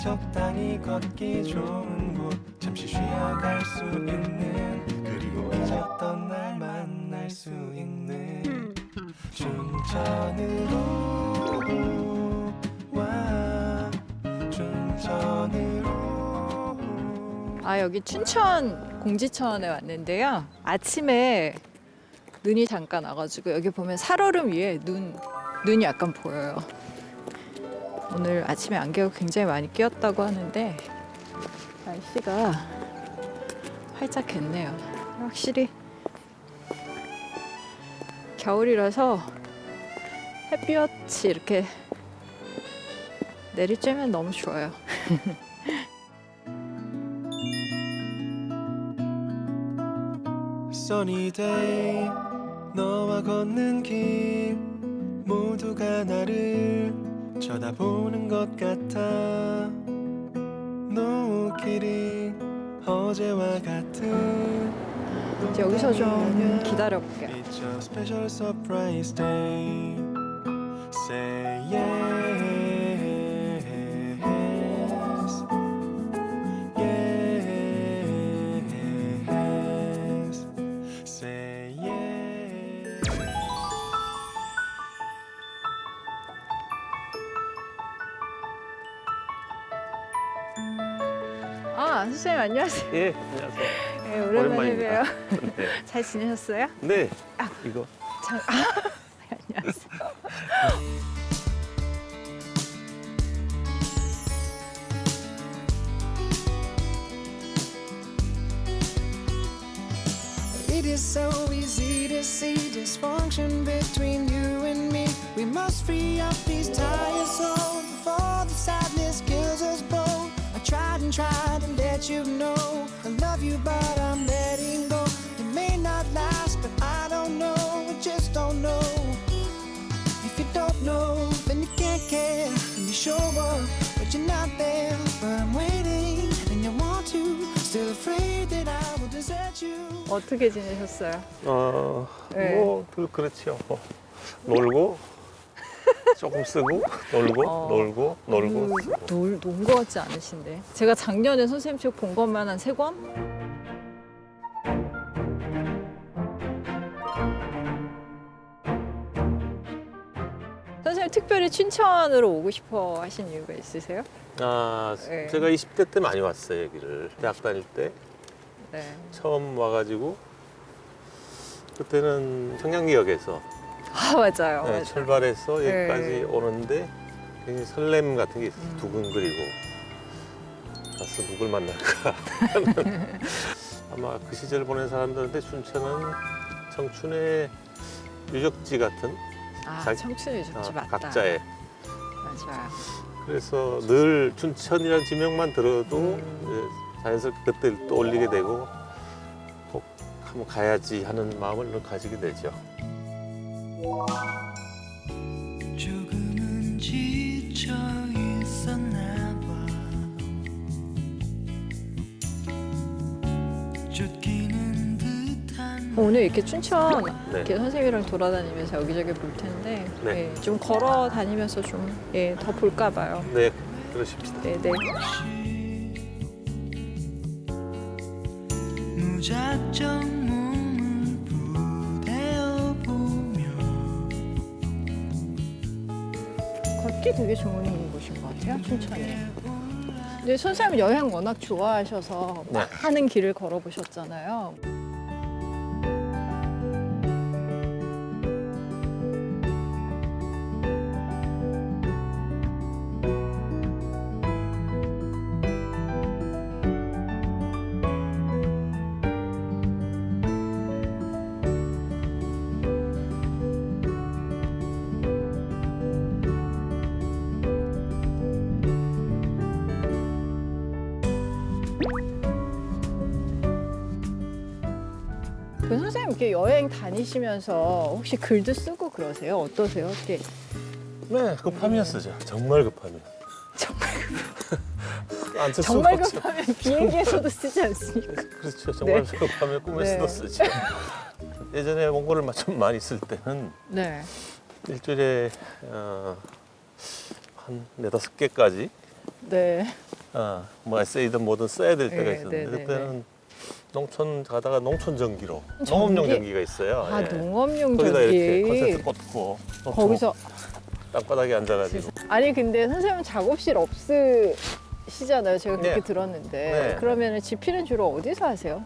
적당히 걷기 좋은 곳 잠시 쉬어갈 수 있는 그리고 잊었던 날 만날 수 있는 춘천으로 와 춘천으로. 아, 여기 춘천 공지천에 왔는데요. 아침에 눈이 잠깐 와가지고 여기 보면 살얼음 위에 눈이 약간 보여요. 오늘 아침에 안개가 굉장히 많이 끼었다고 하는데 날씨가 활짝 겠네요. 확실히 겨울이라서 햇볕이 이렇게 내리쬐면 너무 좋아요. Sunny day 너와 걷는 길 모두가 나를 쳐다보는 것 같아 노을길이 어제와 같은 여기서 좀 기다려볼게요. It's a special surprise day Say yes Yes Say yes 아, 선생님 안녕하세요. 예, 안녕하세요. 네, 오랜만에 봬요. 네. 잘 지내셨어요? 네, 아. 이거. 안녕하세요. It is so easy to see dysfunction between you and me. We must free up these tired souls before the sadness kills us both. I tried to let you know I love you, but I'm letting go. It may not last, but I don't know. I just don't know. If you don't know, then you can't care. And you show up, but you're not there. But I'm waiting, and you want to. Still afraid that I will desert you. 어떻게 지내셨어요? 네. 그렇죠. 놀고, 조금 쓰고, 놀고, 놀고. 논 거 같지 않으신데? 제가 작년에 선생님 책 본 것만 한 3권? 선생님 특별히 춘천으로 오고 싶어 하신 이유가 있으세요? 네. 제가 20대 때 많이 왔어요, 여기를. 대학 다닐 때. 네. 처음 와가지고, 그때는 청량리역에서 아, 맞아요. 네, 맞아요. 출발해서 네. 여기까지 오는데 굉장히 설렘 같은 게 있어요. 두근거리고 가서 누굴 만날까 하는. 아마 그 시절 보낸 사람들한테 춘천은 청춘의 유적지 같은 아, 청춘 유적지 맞다. 각자의. 맞아요. 그래서 늘 춘천이라는 지명만 들어도 이제 자연스럽게 그때를 떠올리게 되고 꼭 한번 가야지 하는 마음을 늘 가지게 되죠. 조금은 지쳐 있었나 봐 쫓기는 듯한 오늘 이렇게 춘천 네. 이렇게 선생님이랑 돌아다니면서 여기저기 볼 텐데 네. 예, 좀 걸어 다니면서 좀 더 볼까 봐요. 네, 그러십시다. 네, 네. 무작정 몸을 부대어 보며 걷기 되게 좋은 곳인 것 같아요, 춘천이. 근데 선생님 여행 워낙 좋아하셔서 네. 많은 길을 걸어보셨잖아요. 그 선생님 이렇게 여행 다니시면서 혹시 글도 쓰고 그러세요? 어떠세요? 어떻게 네, 급하면 쓰죠. 정말 급하면. 정말 안 쓸 수가 정말 없죠. 급하면 비행기에서도 쓰지 않습니까? 그렇죠. 정말 네. 급하면 꿈에서도 네. 쓰죠. 예전에 원고를 좀 많이 쓸 때는 네. 일주일에 한 4-5개까지 네. 뭐 에세이든 뭐든 써야 될 때가 네, 있었는데 네, 네, 그때는 농촌 가다가 농촌 전기로 전기? 농업용 전기가 있어요. 아, 예. 농업용 거기다 이렇게 전기. 콘센트 꽂고 거기서 땅바닥에 앉아가지고 아니 근데 선생님은 작업실 없으시잖아요. 제가 그렇게 네. 들었는데 네. 그러면 집필은 주로 어디서 하세요?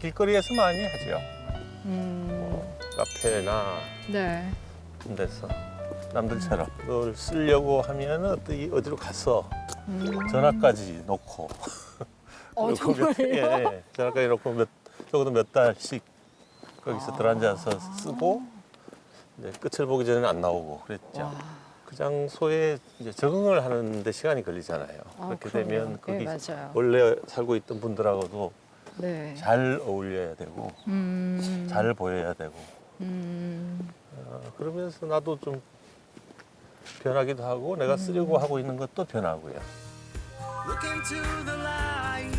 길거리에서 많이 하죠. 음, 카페나 네. 그런 데서 남들처럼 그걸 쓰려고 하면 어디로 가서 전화까지 놓고 그리고 정말요? 예, 전화까지 놓고 적어도 몇 달씩 거기서 들어앉아서 쓰고 이제 끝을 보기 전에는 안 나오고 그랬죠. 와. 그 장소에 이제 적응을 하는데 시간이 걸리잖아요. 아, 그렇게 그럼요. 되면 거기 네, 맞아요. 원래 살고 있던 분들하고도 네. 잘 어울려야 되고 잘 보여야 되고 그러면서 나도 좀 변하기도 하고 내가 쓰려고 하고 있는 것도 변하고요. Look into the light.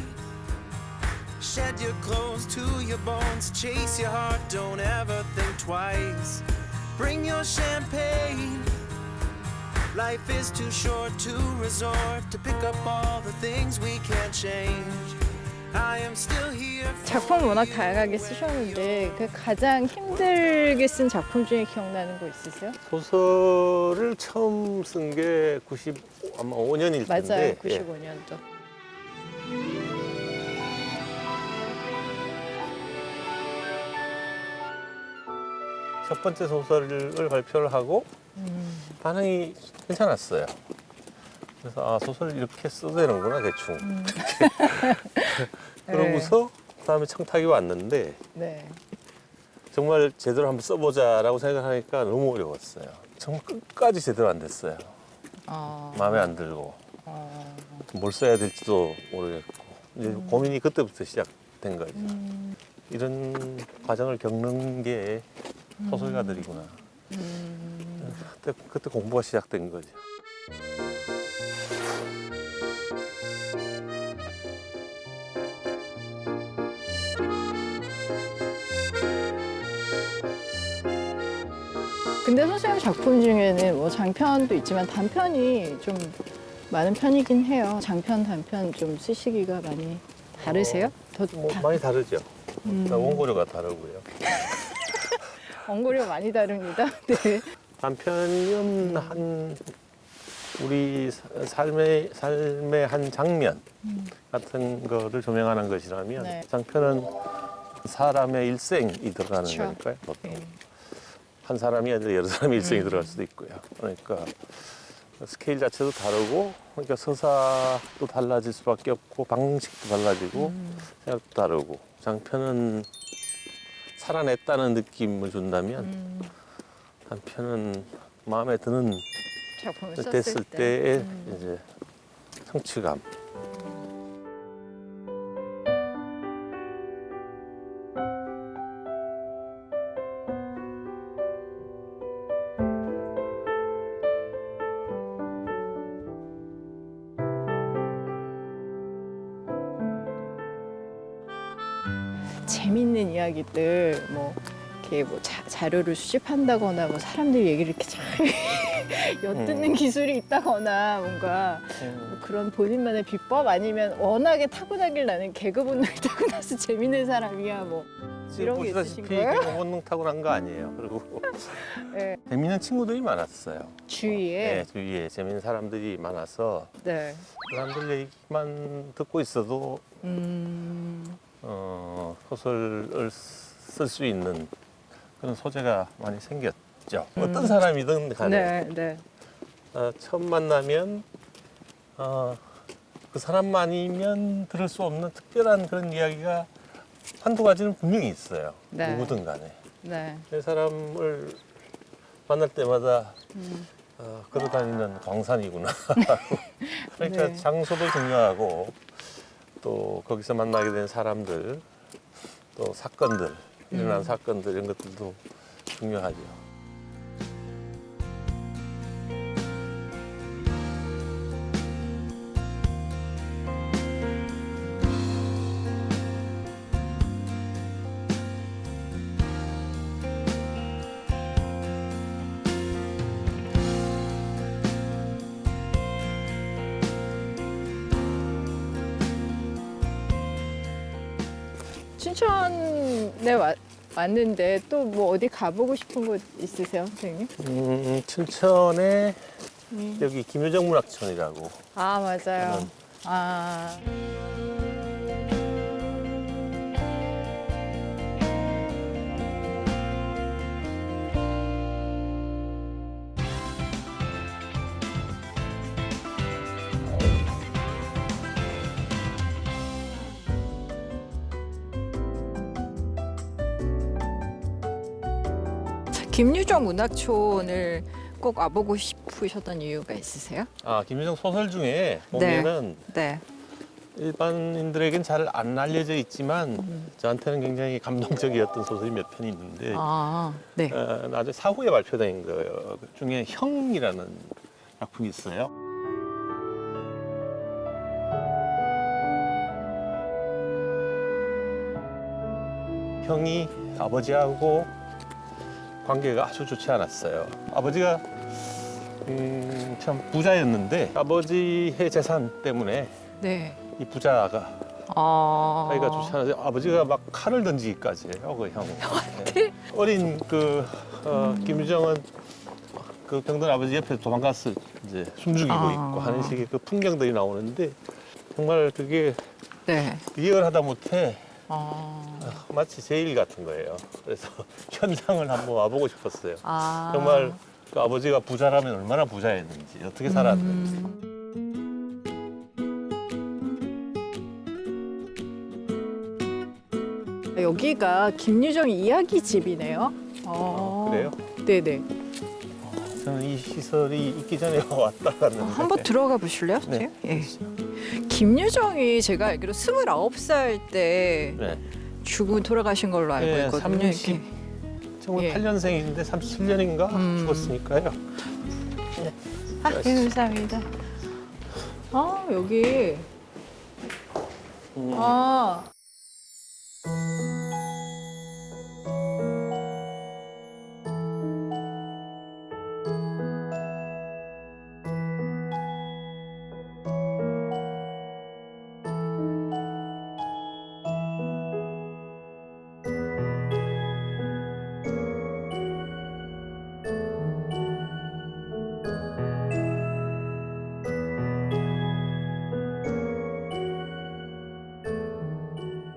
Shed your clothes to your bones. Chase your heart. Don't ever think twice. Bring your champagne. Life is too short to resort to pick up all the things we can't change. I am still here. 작품 워낙 다양하게 쓰셨는데 그 가장 힘들게 쓴 작품 중에 기억나는 거 있으세요? 소설을 처음 쓴 게 아마 5년일 맞아요. 텐데 95년도. 첫 번째 소설을 발표를 하고 반응이 괜찮았어요. 그래서 소설 이렇게 써도 되는구나 대충. 그러고서 그다음에 청탁이 왔는데 네. 정말 제대로 한번 써보자라고 생각하니까 너무 어려웠어요. 정말 끝까지 제대로 안 됐어요. 마음에 안 들고 뭘 써야 될지도 모르겠고 이제 고민이 그때부터 시작된 거죠. 이런 과정을 겪는 게 소설가들이구나. 그때 공부가 시작된 거죠. 근데 선생님 작품 중에는 뭐 장편도 있지만 단편이 좀 많은 편이긴 해요. 장편, 단편 좀 쓰시기가 많이 다르세요? 뭐 많이 다르죠. 음. 원고료가 다르고요. 원고료 많이 다릅니다. 네. 단편은 한 우리 삶의 한 장면 같은 거를 조명하는 것이라면 네. 장편은 사람의 일생이 들어가는 그렇죠. 거니까요. 보통. 네. 한 사람이 아니라 여러 사람의 일생이 들어갈 수도 있고요. 그러니까 스케일 자체도 다르고 그러니까 서사도 달라질 수밖에 없고 방식도 달라지고 생각도 다르고 장편은 살아냈다는 느낌을 준다면 단편은 마음에 드는 작품을 됐을 썼을 때. 때의 이제 성취감. 재밌는 이야기들 뭐 이렇게 뭐 자료를 수집한다거나 뭐 사람들 얘기를 이렇게 잘 엿듣는 기술이 있다거나 뭔가 뭐 그런 본인만의 비법 아니면 워낙에 타고나길 나는 개그 본능이 타고나서 재밌는 사람이야 뭐 이런 게 있으신 보시다시피 거예요? 개그 본능 타고난 거 아니에요. 그리고 네. 재밌는 친구들이 많았어요. 주위에 네, 주위에 재밌는 사람들이 많아서 네. 사람들 얘기만 듣고 있어도 소설을 쓸 수 있는 그런 소재가 많이 생겼죠. 어떤 사람이든 간에 네, 네. 처음 만나면 그 사람만이면 들을 수 없는 특별한 그런 이야기가 한두 가지는 분명히 있어요. 네. 누구든 간에. 네. 그 사람을 만날 때마다 걸어다니는 광산이구나. 그러니까 네. 장소도 중요하고 또 거기서 만나게 된 사람들 또 사건들 일어난 사건들 이런 것들도 중요하죠. 춘천에 왔는데 또 뭐 어디 가보고 싶은 곳 있으세요, 선생님? 춘천에 여기 김유정 문학촌이라고. 아, 맞아요. 저는- 아. 김유정 문학촌을 꼭 와보고 싶으셨던 이유가 있으세요? 김유정 소설 중에 보면은 네. 일반인들에겐 잘 안 알려져 있지만 저한테는 굉장히 감동적이었던 소설이 몇 편이 있는데 아, 네. 나중에 사후에 발표된 거 중에 형이라는 작품이 있어요. 형이 아버지하고 관계가 아주 좋지 않았어요. 아버지가 참 부자였는데 아버지의 재산 때문에 네. 이 부자가 아. 사이가 좋지 않아서 아버지가 막 칼을 던지기까지 해요, 그 형. 네. 어린 김유정은 그 병든 아버지 옆에 도망가서 이제 숨죽이고 있고 하는 식의 그 풍경들이 나오는데 정말 그게 네. 리얼하다 못해 아. 마치 제 일 같은 거예요. 그래서 현장을 한번 와보고 싶었어요. 아. 정말 그 아버지가 부자라면 얼마나 부자였는지 어떻게 살았는지. 여기가 김유정 이야기 집이네요. 그래요? 네네. 저는 이 시설이 있기 전에 왔다 갔는데. 한번 들어가 보실래요? 네. 예. 김유정이 제가 알기로 29살 때 네. 돌아가신 걸로 알고 예, 있거든요. 1908년생인데 37년인가 죽었으니까요. 아, 예, 감사합니다. 아, 여기. 아.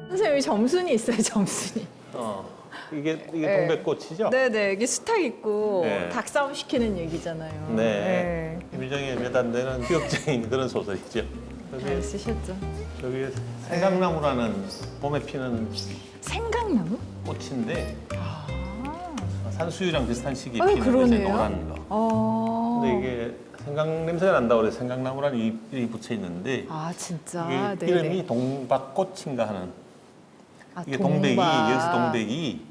선생님, 여기 점순이 있어요, 점순이. 이게 네. 동백꽃이죠? 네네, 여기 수탉 있고 네. 닭싸움 시키는 얘기잖아요. 네. 김유정의 몇 안 되는 기억적인 그런 소설이죠. 잘 쓰셨죠. 여기 생강나무라는 봄에 피는 생강나무? 꽃인데 산수유랑 비슷한 시기에 아유, 피는 거죠, 그러네요. 노란 거. 근데 이게 생강 냄새가 난다고 그래 생강나무라는 이름이 붙여 있는데 아, 진짜? 이게 네네. 이름이 동박꽃인가 하는 아, 이게 동백이 여기서 동백이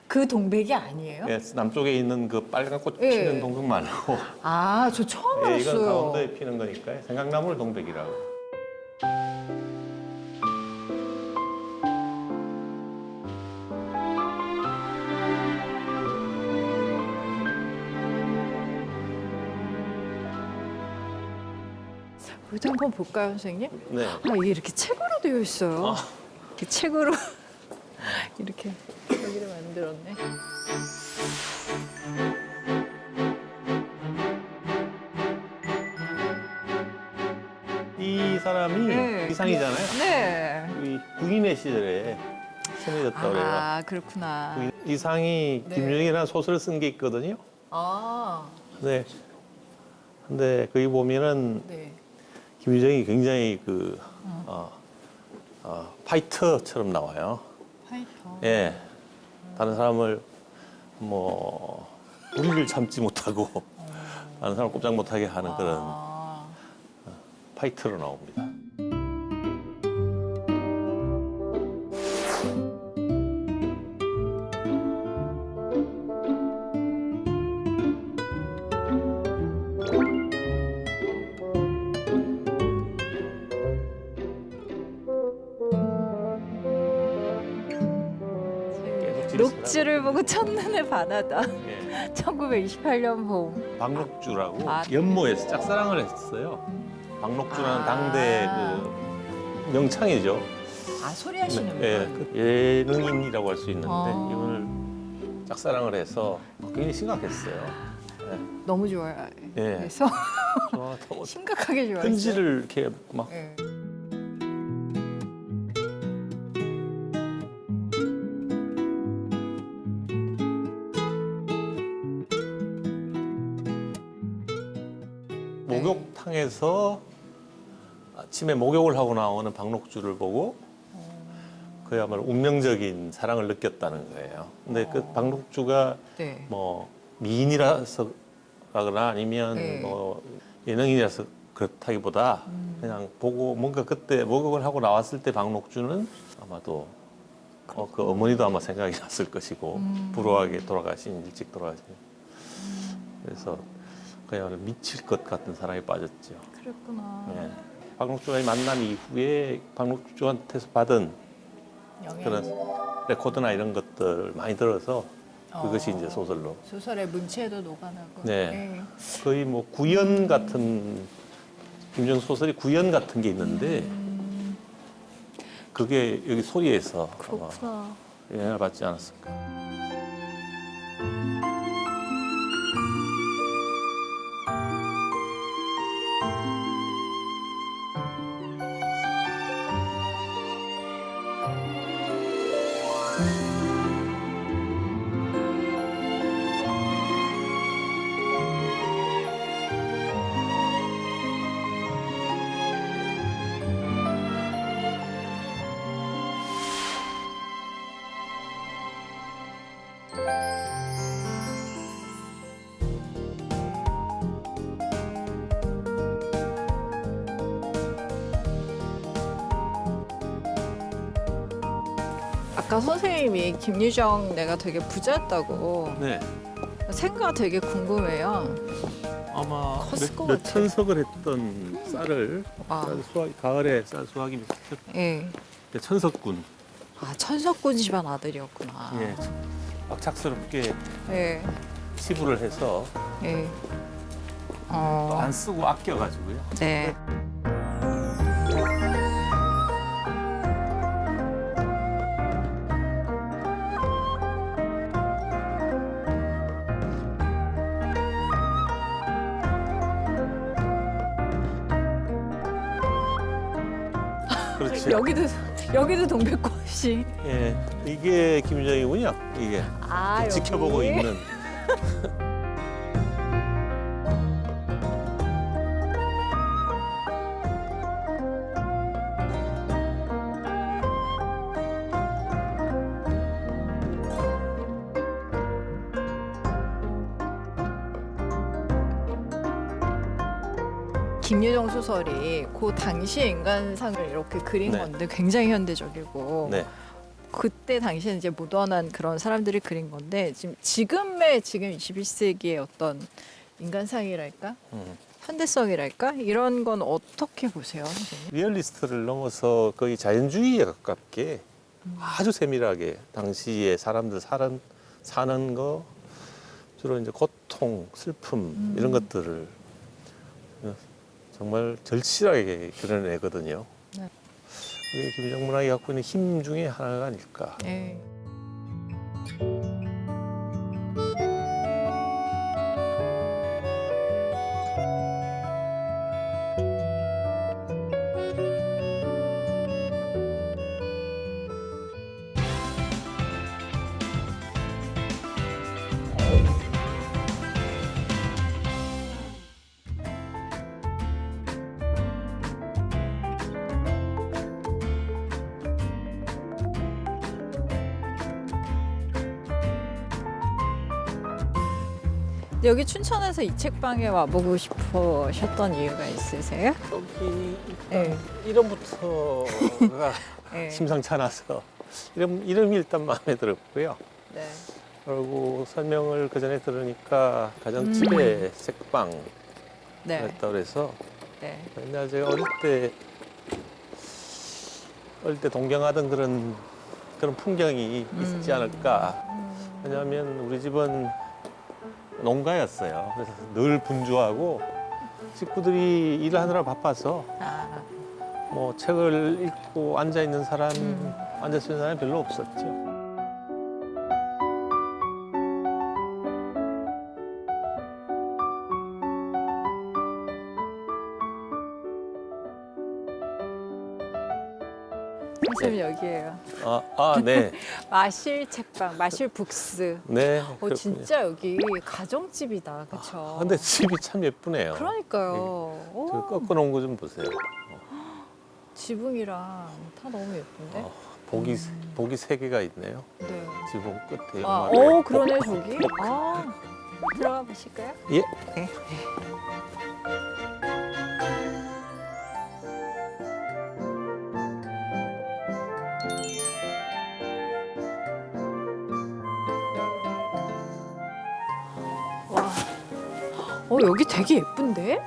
그 동백이 아니에요? 예, 남쪽에 있는 그 빨간 꽃 예. 피는 동백 말고 아, 저 처음 예, 이건 알았어요. 강원도에 피는 거니까 생강나무를 동백이라고. 여기도 한번 볼까요, 선생님? 네. 아, 이게 이렇게 책으로 되어 있어요. 이렇게 책으로 이렇게 여기를 만들었네. 이 사람이 네. 이상이잖아요. 네. 이 구인의 시절에 친해졌다고 그래요. 아, 그렇구나. 이상이 네. 김유정이라는 소설을 쓴 게 있거든요. 아, 네. 근데 거기 보면은 네. 김유정이 굉장히 파이터처럼 나와요. 파이터. 예. 다른 사람을 무리를 참지 못하고 다른 사람을 꼼짝 못하게 하는 그런 아, 파이터로 나옵니다. 녹지를 보고 첫눈에 반하다. 예. 1928년 봄. 박록주라고 아. 연모에서 짝사랑을 했어요. 박록주라는 아. 당대 그 명창이죠. 아 소리 하시는 분. 예, 그 예능인이라고 할 수 있는데 아. 이분을 짝사랑을 해서 굉장히 심각했어요. 너무 좋아요. 예. 그래서 너무 심각하게 좋아했어요. 편지를 이렇게 막 예. 목욕탕에서 아침에 목욕을 하고 나오는 박록주를 보고 그야말로 운명적인 사랑을 느꼈다는 거예요. 근데 그 박록주가 네. 뭐 미인이라서거나 아니면 네. 뭐 예능인이라서 그렇다기보다 그냥 보고 뭔가 그때 목욕을 하고 나왔을 때 박록주는 아마도 그 어머니도 아마 생각이 났을 것이고 불우하게 일찍 돌아가신 그래서 그야말로 미칠 것 같은 사랑에 빠졌죠. 그랬구나. 예. 박록주와의 만남 이후에 박록주한테서 받은 그런 레코드나 이런 것들 많이 들어서 그것이 이제 소설로 소설의 문체도 녹아나고. 네. 거의 뭐 구연 같은 김정수 소설이 구연 같은 게 있는데 그게 여기 소리에서 아마 그렇구나. 영향을 받지 않았을까. 아까 선생님이 김유정 내가 되게 부자였다고 네. 생각 되게 궁금해요. 아마 컸을 것 몇 같아. 천석을 했던 쌀을 와. 가을에 쌀 수확이 예. 천석군. 아 천석군 집안 아들이었구나. 예. 악착스럽게 예. 시부를 해서 예. 안 쓰고 아껴가지고요. 네. 그렇죠. 여기도 동백꽃이. 예, 이게 김유정이군요. 이게 아 지켜보고 여기. 있는. 김유정 소설이 그 당시의 인간상을 이렇게 그린 네. 건데 굉장히 현대적이고 네. 그때 당시에는 이제 모던한 그런 사람들이 그린 건데 지금 21세기의 어떤 인간상이랄까 현대성이랄까 이런 건 어떻게 보세요, 선생님? 리얼리스트를 넘어서 거의 자연주의에 가깝게 아주 세밀하게 당시에 사람들 사는 거 주로 이제 고통, 슬픔 이런 것들을 정말 절실하게 그려내거든요. 네. 그게 김유정 문학이 갖고 있는 힘 중에 하나가 아닐까. 네. 여기 춘천에서 이 책방에 와보고 싶으셨던 이유가 있으세요? 여기 네. 이름부터가 네. 심상치 않아서 이름이 일단 마음에 들었고요. 네. 그리고 설명을 그 전에 들으니까 가정집에 책방이었다 네. 그래서 네. 옛날 제가 어릴 때 동경하던 그런 풍경이 있지 않을까. 왜냐하면 우리 집은 농가였어요. 그래서 늘 분주하고 식구들이 일을 하느라 바빠서 아, 뭐 책을 읽고 앉아 있는 사람, 앉아 있는 사람이 별로 없었죠. 선생님 여기에요. 네. 마실 책방, 마실 북스. 네. 그렇군요. 진짜 여기 가정집이다, 그렇죠? 근데 집이 참 예쁘네요. 그러니까요. 저 오, 꺾어놓은 거 좀 보세요. 지붕이랑 다 너무 예쁜데? 복이 3개가 있네요. 네. 지붕 끝에. 아, 연말에. 그러네 저기. 아, 들어가 보실까요? 예. 네. 와, 여기 되게 예쁜데?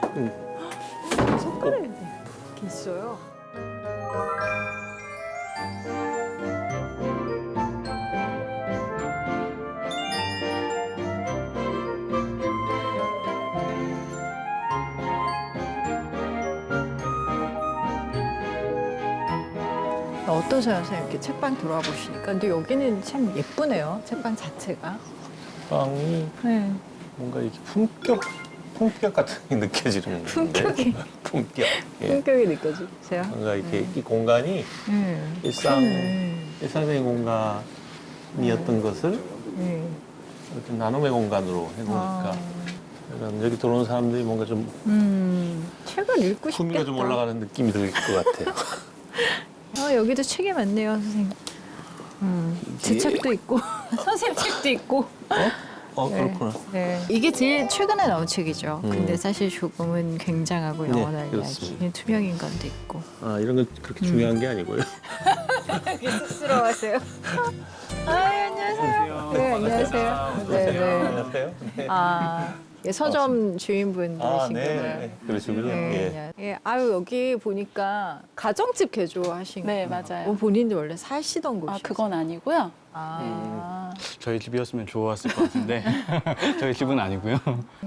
색깔이 이렇게 있어요. 어떠세요, 선생님? 이렇게 책방 들어와 보시니까. 근데 여기는 참 예쁘네요, 책방 자체가. 방이 네. 뭔가 이렇게 품격 같은 게 느껴지는 품격이. 품격. 예. 품격이 느껴지세요? 뭔가 이렇게 이 공간이 네. 일상의 공간이었던 것을 네. 어떤 나눔의 공간으로 해보니까 약간 여기 들어오는 사람들이 뭔가 좀 책을 읽고 싶겠다. 품위가 좀 올라가는 느낌이 들 것 같아요. 여기도 책이 많네요, 선생님. 제 책도 있고, 선생님 책도 있고. 그렇구나. 네. 이게 제일 최근에 나온 책이죠. 근데 사실 조금은 굉장하고 네, 영원한 그렇습니다. 이야기. 투명인간도 있고. 이런 건 그렇게 중요한 게 아니고요. 쑥스러워하세요. 안녕하세요. 네, 안녕하세요. 네, 네. 안녕하세요. 네. 서점 주인분이시구나. 네. 그러시군요. 예. 예. 여기 보니까 가정집 개조하신 네, 거예요. 맞아요. 본인도 원래 사시던 곳이요? 그건 아니고요. 저희 집이었으면 좋았을 것 같은데 저희 집은 아니고요.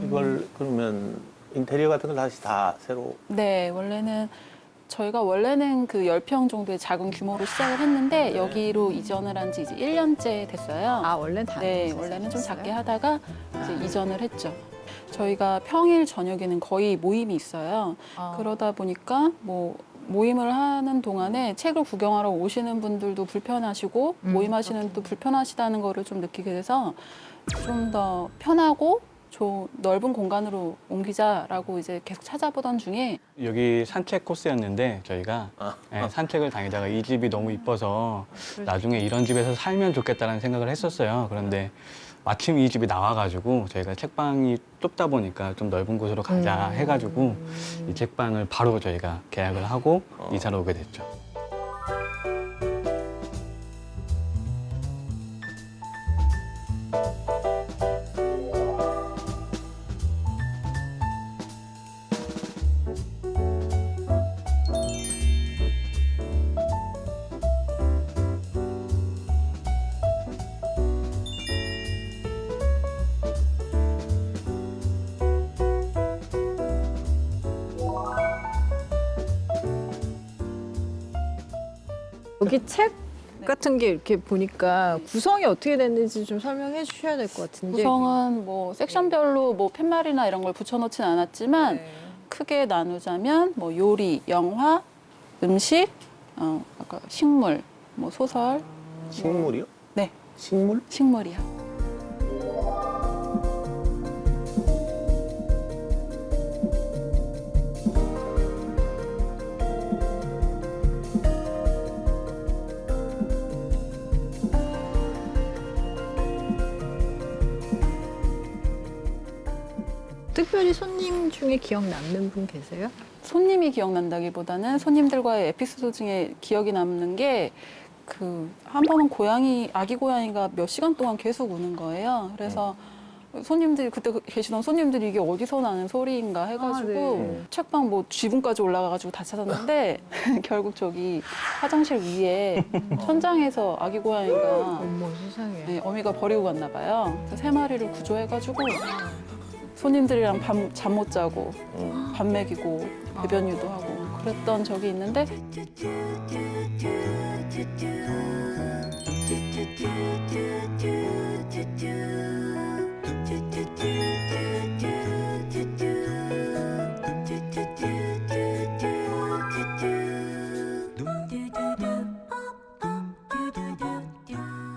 이걸 그러면 인테리어 같은 걸 다시 다 새로 네, 저희가 원래는 그 10평 정도의 작은 규모로 시작을 했는데 여기로 이전을 한 지 이제 1년째 됐어요. 원래는 다 네, 원래는 좀 작게 하다가 이제 이전을 했죠. 저희가 평일 저녁에는 거의 모임이 있어요. 그러다 보니까 모임을 하는 동안에 책을 구경하러 오시는 분들도 불편하시고 모임하시는 또 불편하시다는 거를 좀 느끼게 돼서 좀 더 편하고 넓은 공간으로 옮기자라고 이제 계속 찾아보던 중에 여기 산책 코스였는데 저희가 산책을 다니다가 이 집이 너무 이뻐서 나중에 이런 집에서 살면 좋겠다는 생각을 했었어요. 그런데 마침 이 집이 나와가지고 저희가 책방이 좁다 보니까 좀 넓은 곳으로 가자 해가지고 이 책방을 바로 저희가 계약을 하고 이사를 오게 됐죠. 여기 책 같은 게 이렇게 보니까 구성이 어떻게 됐는지 좀 설명해 주셔야 될 것 같은데. 구성은 섹션별로 팻말이나 이런 걸 붙여놓진 않았지만 네. 크게 나누자면 요리, 영화, 음식, 아까 식물, 소설. 식물이요? 네, 식물? 식물이요. 특별히 손님 중에 기억 남는 분 계세요? 손님이 기억난다기보다는 손님들과의 에피소드 중에 기억이 남는 게 한 번은 아기 고양이가 몇 시간 동안 계속 우는 거예요. 그래서 손님들이 그때 계시던 손님들이 이게 어디서 나는 소리인가 해가지고 네. 책방 지붕까지 올라가가지고 다 찾았는데 결국 저기 화장실 위에 천장에서 아기 고양이가 어머 세상에. 어미가 버리고 갔나 봐요. 그래서 3마리를 구조해가지고 손님들이랑 잠 못 자고 밥 먹이고 배변 유도하고 그랬던 적이 있는데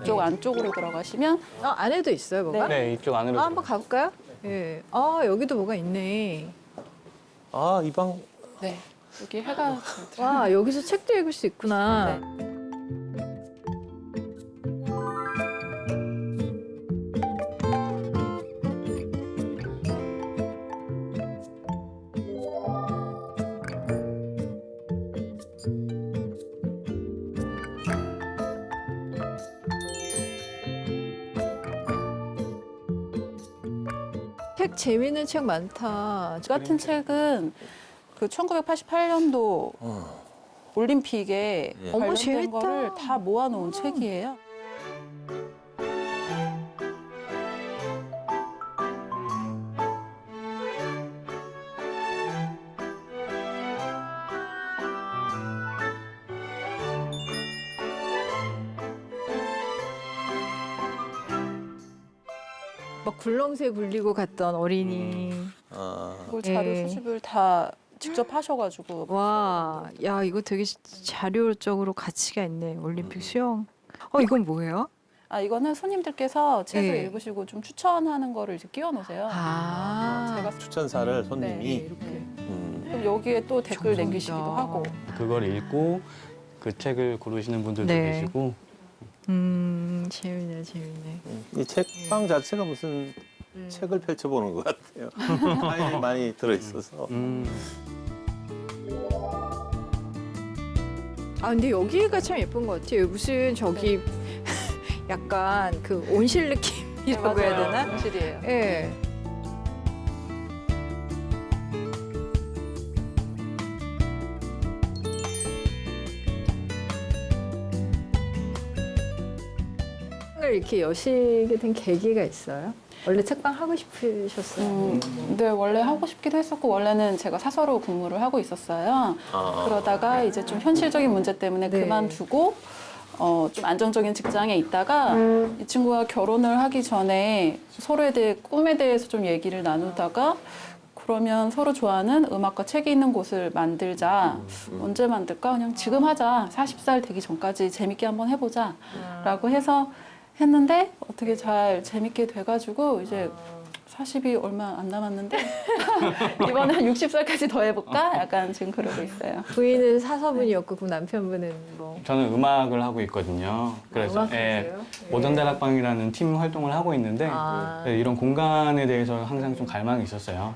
이쪽 안쪽으로 들어가시면 안에도 있어요, 뭐가? 네, 이쪽 안으로. 한번 가볼까요? 예. 여기도 뭐가 있네. 아, 이 방 네, 여기 해가 와, 여기서 책도 읽을 수 있구나. 네. 책 재밌는 책 많다. 저 같은 책은 그 1988년도 올림픽에 예. 어머, 관련된 재밌다. 거를 다 모아놓은 책이에요. 막 굴렁쇠 굴리고 갔던 어린이. 그걸 자료 예. 수집을 다 직접 하셔가지고 와, 야, 이거 되게 자료적으로 가치가 있네. 올림픽 수영. 이건 뭐예요? 이거는 손님들께서 책을 예. 읽으시고 좀 추천하는 거를 이제 끼워 놓으세요. 제가 추천사를 손님이 네, 이렇게. 그럼 여기에 또 댓글 정성이다. 남기시기도 하고. 그걸 읽고 그 책을 고르시는 분들도 네. 계시고. 재밌네, 재밌네. 이 책방 자체가 무슨 책을 펼쳐보는 것 같아요. 파일이 많이 들어있어서. 근데 여기가 참 예쁜 것 같아요. 무슨 저기 약간 그 온실 느낌이라고 해야 되나? 온실이에요. 예. 책방을 이렇게 여시게 된 계기가 있어요? 원래 책방 하고 싶으셨어요? 네, 원래 하고 싶기도 했었고 원래는 제가 사서로 근무를 하고 있었어요. 그러다가 이제 좀 현실적인 문제 때문에 네. 그만두고 좀 안정적인 직장에 있다가 이 친구가 결혼을 하기 전에 서로에 대해 꿈에 대해서 좀 얘기를 나누다가 그러면 서로 좋아하는 음악과 책이 있는 곳을 만들자. 언제 만들까? 그냥 지금 하자. 40살 되기 전까지 재밌게 한번 해보자. 라고 해서 했는데 어떻게 잘 재밌게 돼가지고 이제 40이 얼마 안 남았는데 이번에 한 60살까지 더 해볼까? 약간 지금 그러고 있어요. 부인은 사서분이었고 그럼 남편분은 뭐? 저는 음악을 하고 있거든요. 그래서 음악 하세요? 모던 다락방이라는 팀 활동을 하고 있는데 이런 공간에 대해서 항상 좀 갈망이 있었어요.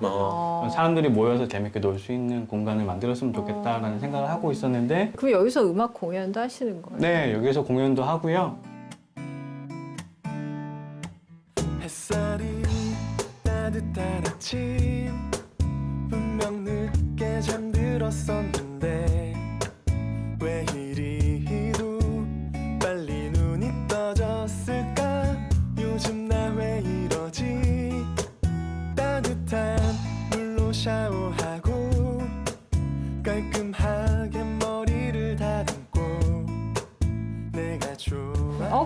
사람들이 모여서 재밌게 놀 수 있는 공간을 만들었으면 좋겠다라는 생각을 하고 있었는데 그럼 여기서 음악 공연도 하시는 거예요? 네, 여기서 공연도 하고요. 햇살이 따뜻한 아침 분명 늦게 잠들었었는데 왜 이리도 빨리 눈이 떠졌을까 요즘 나 왜 이러지 따뜻한 물로 샤워하고 깔끔하게 머리를 다듬고 내가 좋아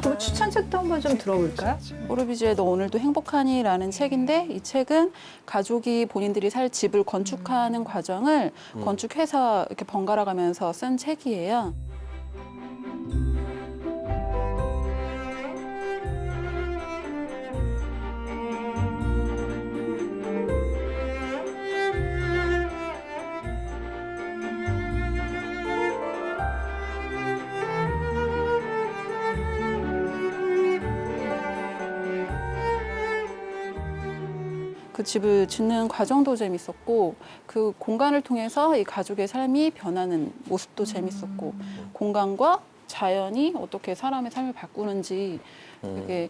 그럼 추천책도 한번 좀 들어볼까요? 오르비주의 너 오늘도 행복하니라는 책인데 이 책은 가족이 본인들이 살 집을 건축하는 과정을 건축회사 이렇게 번갈아 가면서 쓴 책이에요. 그 집을 짓는 과정도 재밌었고 그 공간을 통해서 이 가족의 삶이 변하는 모습도 재밌었고 공간과 자연이 어떻게 사람의 삶을 바꾸는지 되게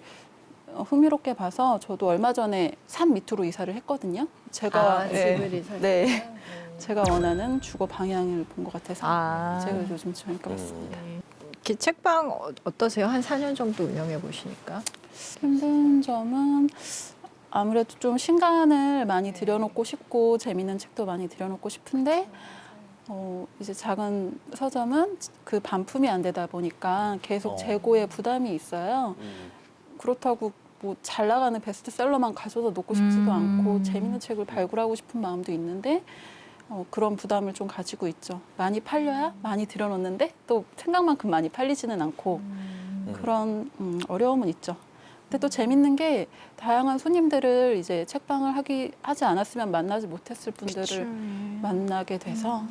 흥미롭게 봐서 저도 얼마 전에 산 밑으로 이사를 했거든요. 제가 집을 이사를 네, 제가 원하는 주거 방향을 본 것 같아서 책을 요즘 재밌게 봤습니다. 이렇게 책방 어떠세요? 한 4년 정도 운영해 보시니까? 힘든 점은 아무래도 좀 신간을 많이 들여놓고 싶고 재밌는 책도 많이 들여놓고 싶은데 이제 작은 서점은 그 반품이 안 되다 보니까 계속 재고에 부담이 있어요. 그렇다고 뭐 잘 나가는 베스트셀러만 가져다 놓고 싶지도 않고 재밌는 책을 발굴하고 싶은 마음도 있는데 그런 부담을 좀 가지고 있죠. 많이 팔려야 많이 들여놓는데 또 생각만큼 많이 팔리지는 않고 그런 어려움은 있죠. 근데 또 재밌는 게 다양한 손님들을 이제 책방을 하지 않았으면 만나지 못했을 분들을 만나게 돼서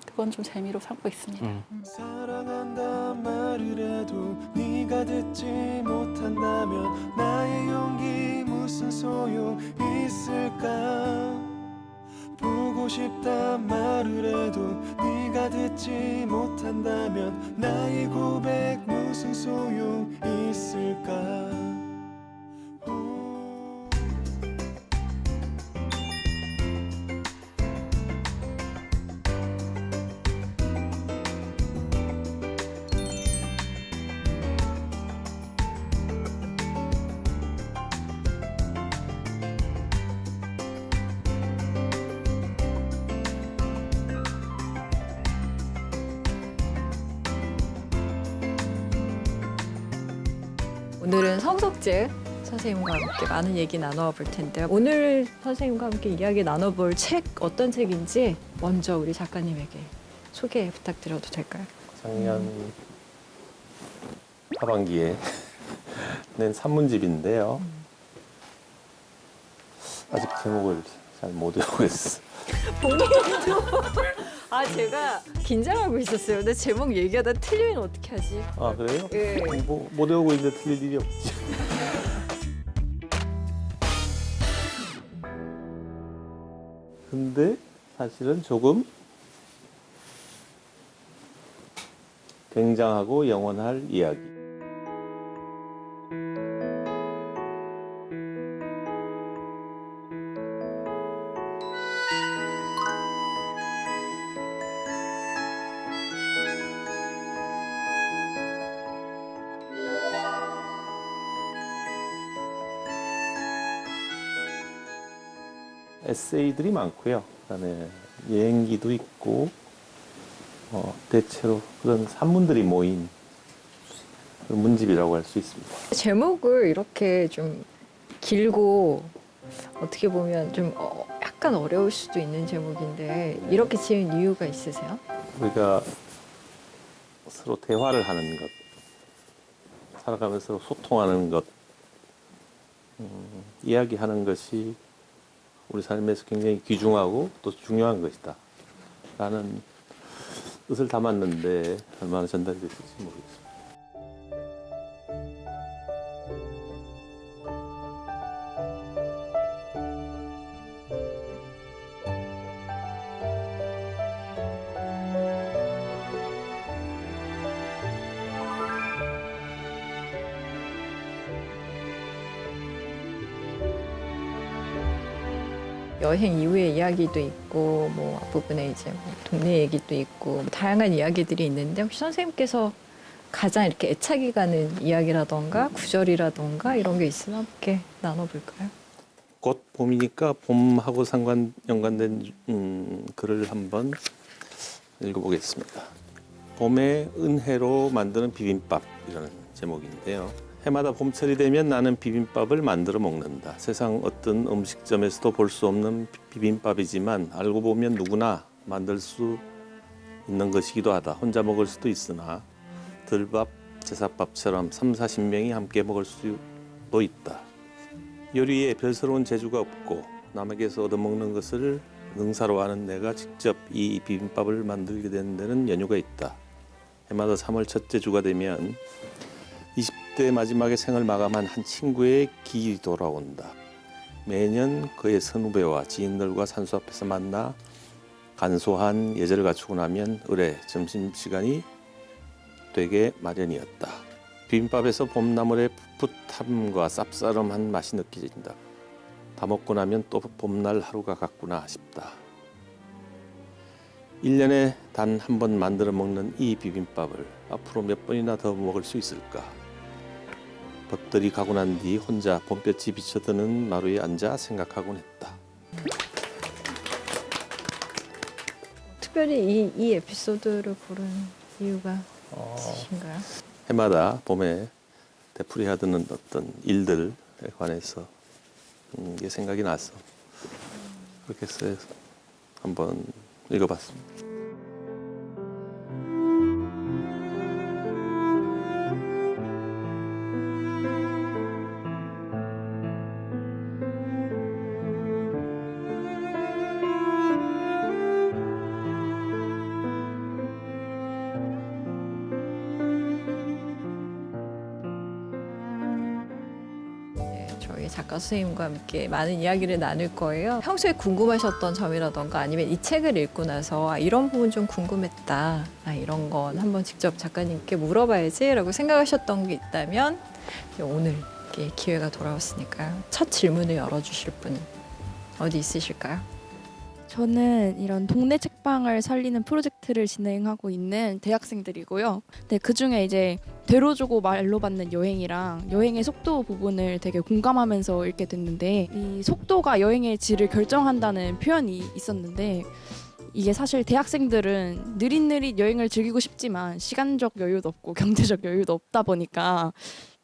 그건 좀 재미로 삼고 있습니다. 사랑한다 말을 해도 네가 듣지 못한다면 나의 용기 무슨 소용 있을까. 보고 싶다 말을 해도 네가 듣지 못한다면 나의 고백 무슨 소용 있을까. 오늘은 성석재 선생님과 함께 많은 얘기 나눠볼 텐데요. 오늘 선생님과 함께 이야기 나눠볼 책 어떤 책인지 먼저 우리 작가님에게 소개 부탁드려도 될까요? 작년 하반기에 낸 산문집인데요. 아직 제목을 잘 못 외우겠어. 본인도 제가 긴장하고 있었어요. 근데 제목 얘기하다 틀리면 어떻게 하지? 아 그래요? 예. 못 외우고 있는데 틀릴 일이 없지. 근데 사실은 조금 굉장하고 영원할 이야기. 에세이들이 많고요. 그다음에 여행기도 있고 대체로 그런 산문들이 모인 그런 문집이라고 할 수 있습니다. 제목을 이렇게 좀 길고 어떻게 보면 좀 약간 어려울 수도 있는 제목인데 이렇게 지은 이유가 있으세요? 우리가 서로 대화를 하는 것, 살아가면서 서로 소통하는 것, 이야기하는 것이 우리 삶에서 굉장히 귀중하고 또 중요한 것이다 라는 뜻을 담았는데 얼마나 전달이 됐을지 모르겠습니다. 여행 이후의 이야기도 있고 뭐 앞부분에 이제 뭐 동네 얘기도 있고 뭐 다양한 이야기들이 있는데 혹시 선생님께서 가장 이렇게 애착이 가는 이야기라던가 구절이라던가 이런 게 있으면 함께 나눠볼까요? 곧 봄이니까 봄하고 연관된 글을 한번 읽어보겠습니다. 봄의 은혜로 만드는 비빔밥이라는 제목인데요. 해마다 봄철이 되면 나는 비빔밥을 만들어 먹는다. 세상 어떤 음식점에서도 볼 수 없는 비빔밥이지만 알고 보면 누구나 만들 수 있는 것이기도 하다. 혼자 먹을 수도 있으나 들밥, 제사밥처럼 3, 40명이 함께 먹을 수도 있다. 요리에 별스러운 재주가 없고 남에게서 얻어먹는 것을 능사로워하는 내가 직접 이 비빔밥을 만들게 된 데는 연유가 있다. 해마다 3월 첫째 주가 되면 20대 마지막에 생을 마감한 한 친구의 기일이 돌아온다. 매년 그의 선후배와 지인들과 산수 앞에서 만나 간소한 예절을 갖추고 나면 을에 점심시간이 되게 마련이었다. 비빔밥에서 봄나물의 풋풋함과 쌉싸름한 맛이 느껴진다. 다 먹고 나면 또 봄날 하루가 갔구나 싶다. 1년에 단 한 번 만들어 먹는 이 비빔밥을 앞으로 몇 번이나 더 먹을 수 있을까? 벗들이 가고 난 뒤 혼자 봄볕이 비쳐드는 마루에 앉아 생각하곤 했다. 특별히 이 에피소드를 고른 이유가 있으신가요? 해마다 봄에 되풀이하던 어떤 일들에 관해서 이게 생각이 나서 그렇게 해서 한번 읽어봤습니다. 저희 작가 선생님과 함께 많은 이야기를 나눌 거예요. 평소에 궁금하셨던 점이라던가 아니면 이 책을 읽고 나서 이런 부분 좀 궁금했다. 이런 건 한번 직접 작가님께 물어봐야지라고 생각하셨던 게 있다면 오늘 이렇게 기회가 돌아왔으니까요. 첫 질문을 열어주실 분은 어디 있으실까요? 저는 이런 동네 책방을 살리는 프로젝트를 진행하고 있는 대학생들이고요. 네, 그중에 이제 되로 주고 말로 받는 여행이랑 여행의 속도 부분을 되게 공감하면서 읽게 됐는데 이 속도가 여행의 질을 결정한다는 표현이 있었는데 이게 사실 대학생들은 느릿느릿 여행을 즐기고 싶지만 시간적 여유도 없고 경제적 여유도 없다 보니까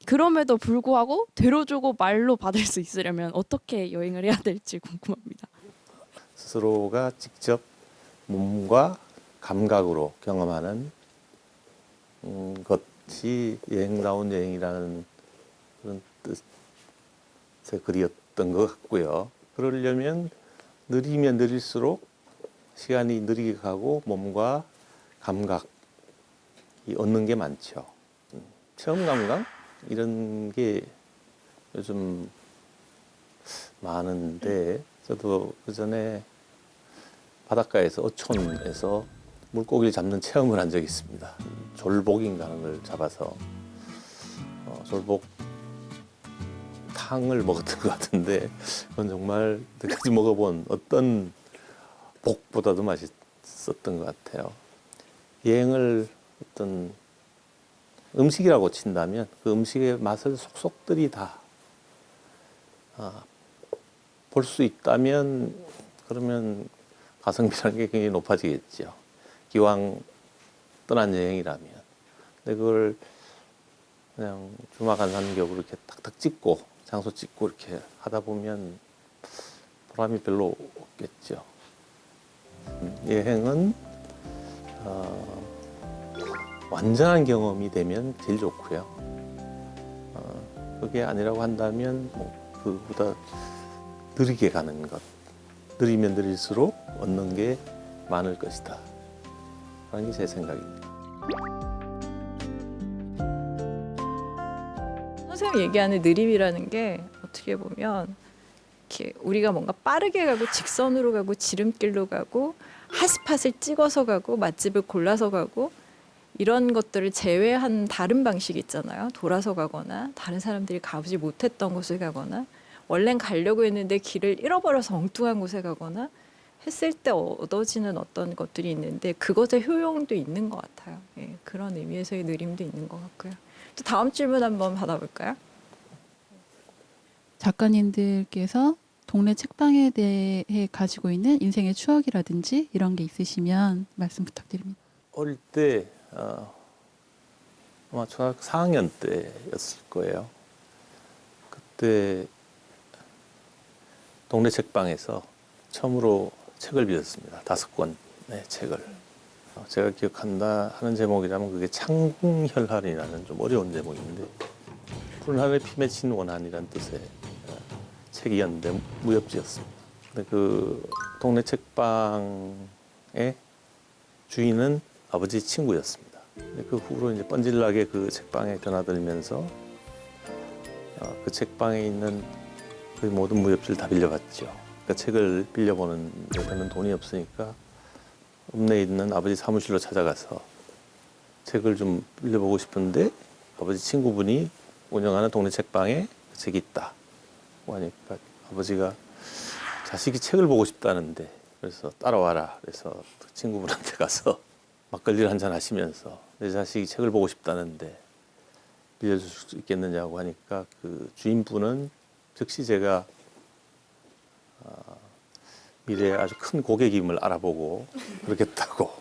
그럼에도 불구하고 되로 주고 말로 받을 수 있으려면 어떻게 여행을 해야 될지 궁금합니다. 스스로가 직접 몸과 감각으로 경험하는 것이 여행다운 여행이라는 그런 뜻의 글이었던 것 같고요. 그러려면 느리면 느릴수록 시간이 느리게 가고 몸과 감각이 얻는 게 많죠. 체험 감각 이런 게 요즘 많은데 저도 그전에 바닷가에서 어촌에서 물고기를 잡는 체험을 한 적이 있습니다. 졸복인가 하는 걸 잡아서 졸복탕을 먹었던 것 같은데 그건 정말 그때까지 먹어본 어떤 복보다도 맛있었던 것 같아요. 여행을 어떤 음식이라고 친다면 그 음식의 맛을 속속들이 다 볼 수 있다면 그러면 가성비라는 게 굉장히 높아지겠죠. 기왕 떠난 여행이라면. 근데 그걸 그냥 주마간산격으로 이렇게 탁탁 찍고 장소 찍고 이렇게 하다 보면 보람이 별로 없겠죠. 여행은 완전한 경험이 되면 제일 좋고요. 그게 아니라고 한다면 뭐 그보다 느리게 가는 것, 느리면 느릴수록 얻는 게 많을 것이다. 라는 게 제 생각입니다. 선생님이 얘기하는 느림이라는 게 어떻게 보면 이렇게 우리가 뭔가 빠르게 가고 직선으로 가고 지름길로 가고 핫스팟을 찍어서 가고 맛집을 골라서 가고 이런 것들을 제외한 다른 방식이 있잖아요. 돌아서 가거나 다른 사람들이 가보지 못했던 곳을 가거나 원래는 가려고 했는데 길을 잃어버려서 엉뚱한 곳에 가거나 했을 때 얻어지는 어떤 것들이 있는데 그것의 효용도 있는 것 같아요. 예, 그런 의미에서의 느림도 있는 것 같고요. 또 다음 질문 한번 받아볼까요? 작가님들께서 동네 책방에 대해 가지고 있는 인생의 추억이라든지 이런 게 있으시면 말씀 부탁드립니다. 어릴 때 아마 중학교 4학년 때였을 거예요. 그때 동네 책방에서 처음으로 책을 빌렸습니다. 5권의 책을. 제가 기억한다 하는 제목이라면 그게 창궁혈한이라는 좀 어려운 제목인데 푸른 하늘에 피 맺힌 원한이라는 뜻의 책이었는데 무협지였습니다. 근데 그 동네 책방의 주인은 아버지 친구였습니다. 그 후로 이제 뻔질나게 그 책방에 드나들면서 그 책방에 있는 거의 모든 무협지를 다 빌려봤죠. 그러니까 책을 빌려보는 데는 돈이 없으니까 읍내에 있는 아버지 사무실로 찾아가서 책을 좀 빌려보고 싶은데 아버지 친구분이 운영하는 동네 책방에 그 책이 있다고 하니까 아버지가 자식이 책을 보고 싶다는데 그래서 따라와라. 그래서 그 친구분한테 가서 막걸리를 한잔 하시면서 내 자식이 책을 보고 싶다는데 빌려줄 수 있겠느냐고 하니까 그 주인분은 즉시 제가 미래에 아주 큰 고객임을 알아보고 그렇겠다고.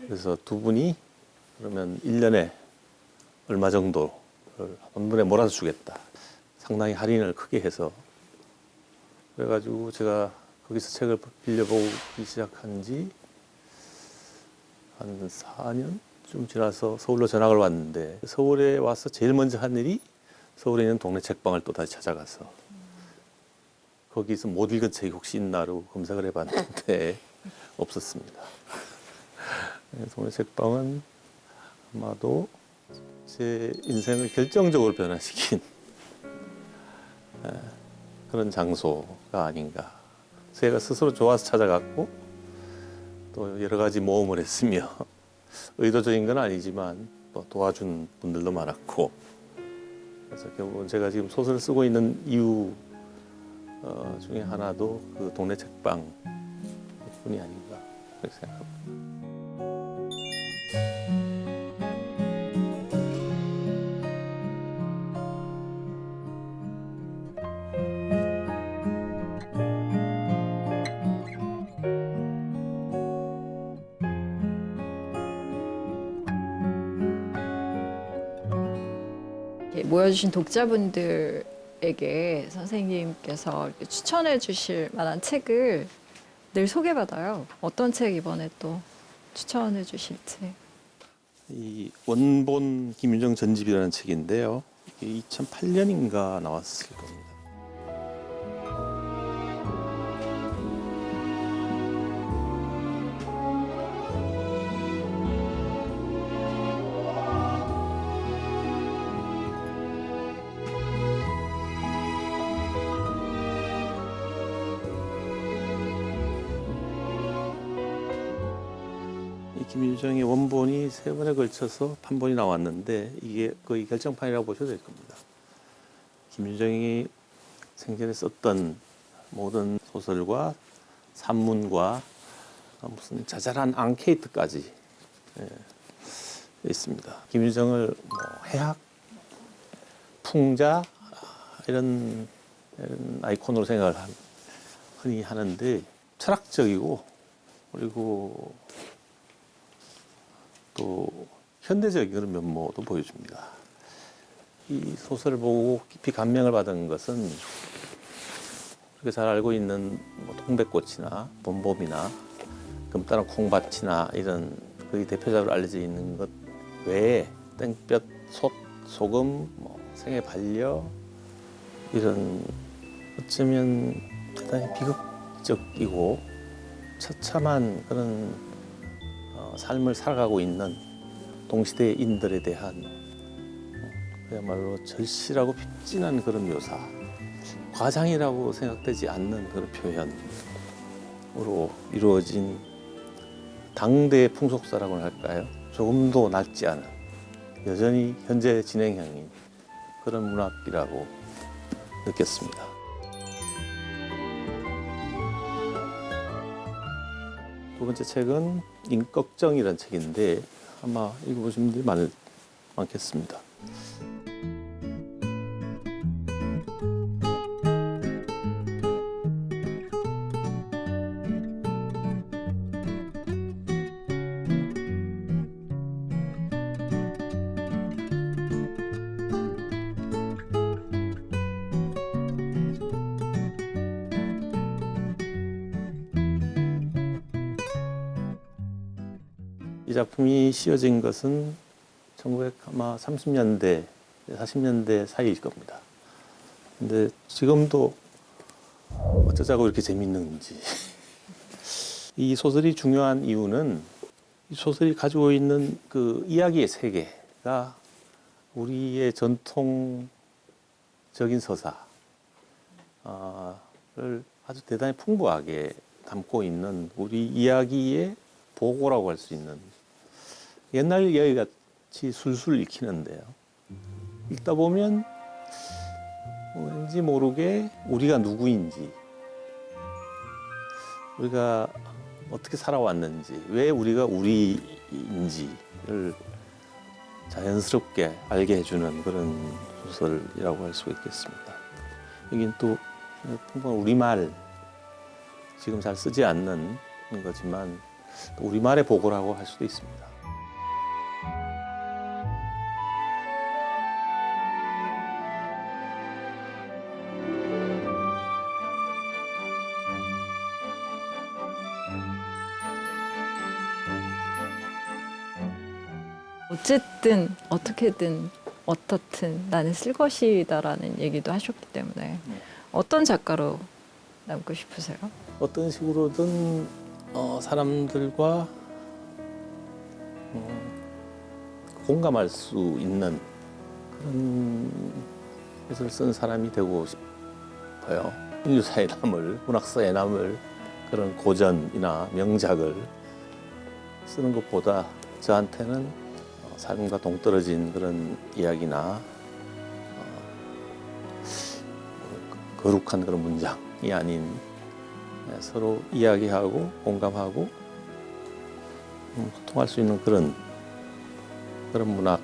그래서 두 분이 그러면 1년에 얼마 정도를 한 번에 몰아서 주겠다. 상당히 할인을 크게 해서 그래가지고 제가 거기서 책을 빌려보기 시작한 지 한 4년쯤 지나서 서울로 전학을 왔는데 서울에 와서 제일 먼저 한 일이 서울에 있는 동네 책방을 또 다시 찾아가서 거기서 못 읽은 책이 혹시 있나로 검색을 해봤는데 없었습니다. 동네 책방은 아마도 제 인생을 결정적으로 변화시킨 그런 장소가 아닌가. 제가 스스로 좋아서 찾아갔고 또 여러 가지 모험을 했으며 의도적인 건 아니지만 또 도와준 분들도 많았고 그래서 결국은 제가 지금 소설을 쓰고 있는 이유 중에 하나도 그 동네 책방 뿐이 아닌가 그렇게 생각합니다. 모여주신 독자분들에게 선생님께서 이렇게 추천해 주실 만한 책을 늘 소개받아요. 어떤 책 이번에 또 추천해 주실지. 이 원본 김윤정 전집이라는 책인데요. 이게 2008년인가 나왔을 겁니다. 김윤정의 원본이 3번에 걸쳐서 판본이 나왔는데 이게 거의 결정판이라고 보셔도 될 겁니다. 김윤정이 생전에 썼던 모든 소설과 산문과 무슨 자잘한 앙케이트까지 있습니다. 김윤정을 해학, 풍자 이런 아이콘으로 생각을 흔히 하는데 철학적이고 그리고 또 현대적인 그런 면모도 보여줍니다. 이 소설을 보고 깊이 감명을 받은 것은 우리가 잘 알고 있는 동백꽃이나 봄봄이나 금따라 콩밭이나 이런 거의 대표작으로 알려져 있는 것 외에 땡볕, 솥, 소금, 생애 반려 이런 어쩌면 대단히 비극적이고 처참한 그런 삶을 살아가고 있는 동시대인들에 대한 그야말로 절실하고 핍진한 그런 묘사, 과장이라고 생각되지 않는 그런 표현으로 이루어진 당대의 풍속사라고 할까요? 조금도 낡지 않은 여전히 현재 진행형인 그런 문학이라고 느꼈습니다. 두 번째 책은 인꺽정이라는 책인데 아마 읽어보신 분들이 많겠습니다. 이 작품이 씌어진 것은 1930년대, 40년대 사이일 겁니다. 근데 지금도 어쩌자고 이렇게 재밌는지. 이 소설이 중요한 이유는 이 소설이 가지고 있는 그 이야기의 세계가 우리의 전통적인 서사를 아주 대단히 풍부하게 담고 있는 우리 이야기의 보고라고 할 수 있는 옛날 이야기 같이 술술 읽히는데요. 읽다 보면 왠지 모르게 우리가 누구인지, 우리가 어떻게 살아왔는지, 왜 우리가 우리인지를 자연스럽게 알게 해주는 그런 소설이라고 할 수가 있겠습니다. 여긴 또 풍부한 우리말 지금 잘 쓰지 않는 거지만 또 우리말의 보고라고 할 수도 있습니다. 어쨌든 어떻게든 어떻든 나는 쓸 것이다라는 얘기도 하셨기 때문에 어떤 작가로 남고 싶으세요? 어떤 식으로든 사람들과 공감할 수 있는 그런 것을 쓴 사람이 되고 싶어요. 인류사에 남을, 문학사에 남을 그런 고전이나 명작을 쓰는 것보다 저한테는 삶과 동떨어진 그런 이야기나 거룩한 그런 문장이 아닌 서로 이야기하고 공감하고 소통할 수 있는 그런 문학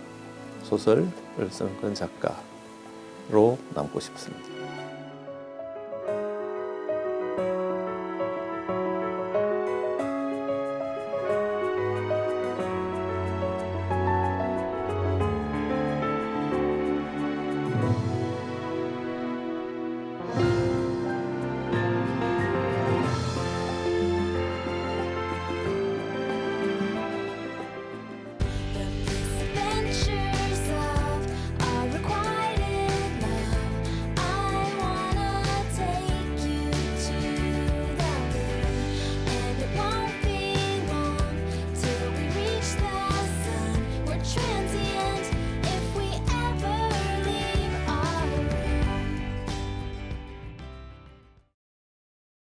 소설을 쓰는 그런 작가로 남고 싶습니다.